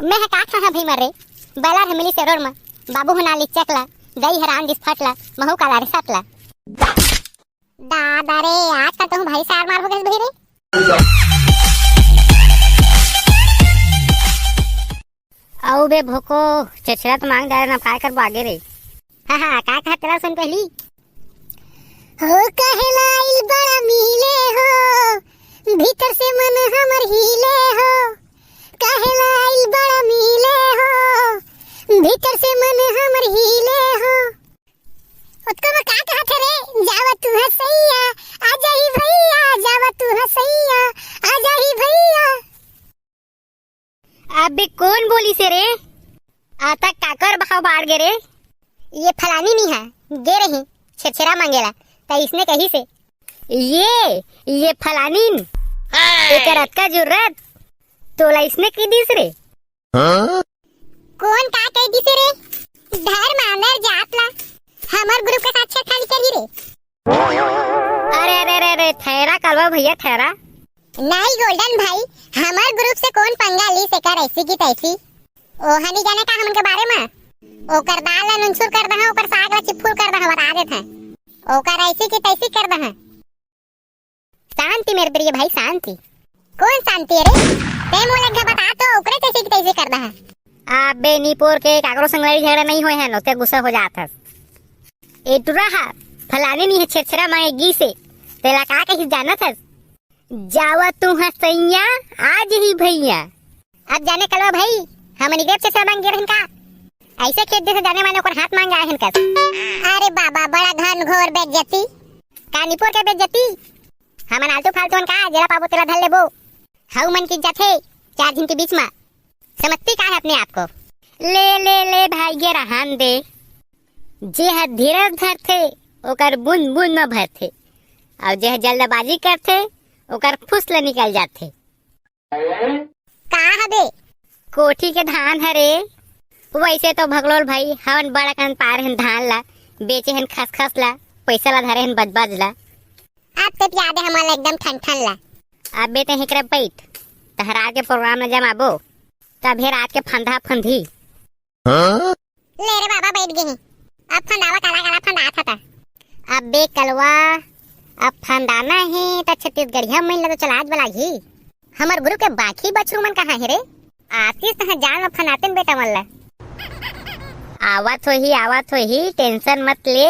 मैं का खा भाई मरे बला है मिली सेरोर में बाबू हना लिख चकला दई हरान दिस फटला महू काला रे सटला दादा रे आज का तुम भाई सार मार हो गए भाई रे आओ बे भोको चचरा तो मांग डाले ना काय कर बागे रे हां का कहा तेरा सुन पहली हो कहला इल बड़ा मिले हो भीतर से मन हमर हिले हो कहला इल बड़ा मिले हो भीतर से मन हमर हिले हो उसको मैं का कहत रे जावा तू हसैया आजा ही भैया जावा तू हसैया आजा ही भैया अबे कौन बोली से रे आता काकर बखाव बाढ़ गे रे ये फलानी नहीं है गे रही छेछरा मांगेला ता इसने कही से ये फलानीन एकर अतका जरूरत तोला इसने की दिस रे कौन का कह दिस रे धर्म अंदर जातला हमार ग्रुप के साथ छेड़खानी करी रे अरे अरे अरे अरे ठहरा कलवा भैया ठहरा नहीं गोल्डन भाई हमार ग्रुप से कौन पंगा ली से कर ऐसी की तैसी ओ हनी जाने का हमन के बारे में ओकर दाल ला नुनसुर कर दहा ओकर साग ला चिपफुल कर दहा बता देत है ओकर ऐसी की तैसी कर दहा शांति मेरे प्रिय भाई शांति कौन शांति रे ते मोले के बता तो ओकरे तैसी की तैसी कर दहा अबे नीपोर के काकरो संग लड़ी झगड़ा नहीं होय है नो ते गुस्सा हो जात है ए टुरा फलाने नहीं है छेछरा मांगेगी से तेला का कही जानत है जावा तू हसैया आज ही भैया अब जाने कलवा भाई हम निगेब से सब मांगे रहन का ऐसे खेत जैसे जाने माने ओकर हाथ मांगे आहन का अरे बाबा बड़ा घन घोर बेइज्जती कानीपुर के बेइज्जती हमन आलतू फालतू का जरा पाबो तेरा धल लेबो हाउ मन की इज्जत है चार दिन के बीच में समझती का है अपने आप को ले ले ले भाई गे रहन दे जे है धीरज धरथे ओकर बुन बुन न भरथे और जे जल्दबाजी करथे ओकर फुसला निकल जाथे का हबे कोठी के धान हरे वैसे तो भगलोल भाई हवन बड़ा कन पार हन धान ला बेचे हन खस ला पैसा ला धरे हन बज ला अब तो याद है हमारा एकदम ठन ला अबे ते हिकरा बैठ तहरा के प्रोग्राम में जमाबो तब रात के फंदा फंदी ले रे बाबा बैठ गए अब फंदावा काला फंदा था अबे कलवा अब फंदाना है तो छत्तीसगढ़िया महिला तो चलाज वाला ही हमार गुरु के बाकी बच्चों मन कहाँ है रे आशीष तहाँ जान में फनाते बेटा मल्ला आवत हो ही टेंशन मत ले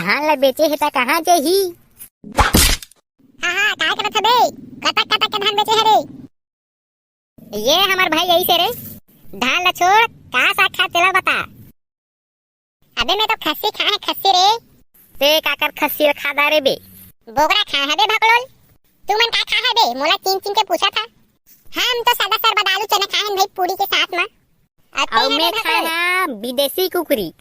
धान ला बेचे है ता कहाँ जे ही हां काय करत बे कटक के धान बेचे है रे ये हमार भाई यही से रे धान ला छोड़ का साखा तेला बता अबे मैं तो खस्सी रे ते काकर खस्सी खादा रे बे बोगरा खा है बे भकलोल तू मन का खा है बे मोला चिन के पूछा था हम तो सादा सर बदालू चना खाए भाई पूरी के साथ में और मैं खाया विदेशी कुकरी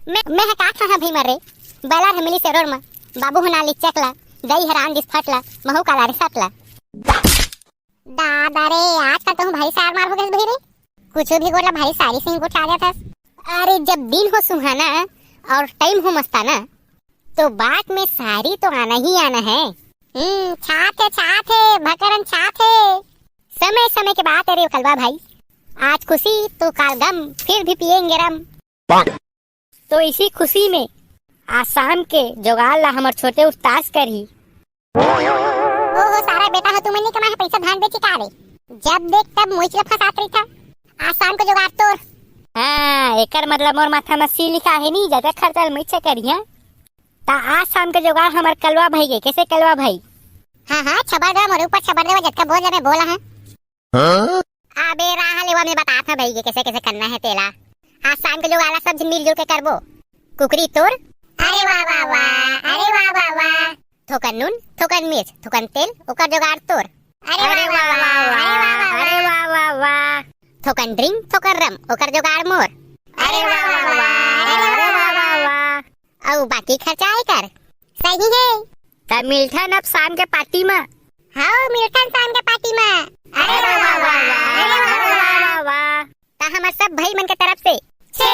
मैं का खा भाई मरे बला है मिली सेरोर में बाबू हना लिख चकला दई हरान दिस फटला महू काला रे सटला दादा रे आज का तुम भाई सार मार हो गए भाई रे कुछ भी गोला भाई सारी सिंह उठा गया था अरे जब दिन हो सुहाना और टाइम हो मस्ताना तो बात में सारी तो आना ही आना है छाते भकरन छाते समय के बात है रे कलवा भाई आज खुशी तो काल गम फिर भी पिएंगे रम तो इसी खुशी में आसाम के जोगाल ला हमर छोटे उस्ताद करी ओहो सारा बेटा हो तुमने कमा है पैसा धान बेची का रे जब देख तब मोइचला फसात रही था आसाम को जोगार तोर हां एकर मतलब मोर माथा में सी लिखा है नी ज्यादा खर्चा मोइचा करिया ता आसाम के जोगार हमर कलवा भाई के कैसे कलवा भाई हां छबर दे मोर ऊपर छबर दे जटका बोल में बोला है अबे राह लेवा में बता था भाई कैसे करना है तेला आसाम के जोगाला सब मिलजुल के करबो कुकरी तोर अरे वाह थोकन नून थोकन मिर्च थोकन तेल ओकर जोगार तोर अरे वाह थोकन ड्रिंक थोकन रम ओकर जोगार मोर अरे वाह और बाकी खर्चा आई कर सही है तब मिल्टन अब शाम के पार्टी में हाँ मिल्टन शाम के पार्टी में अरे वाह ता हमार सब भाई मन के तरफ से छे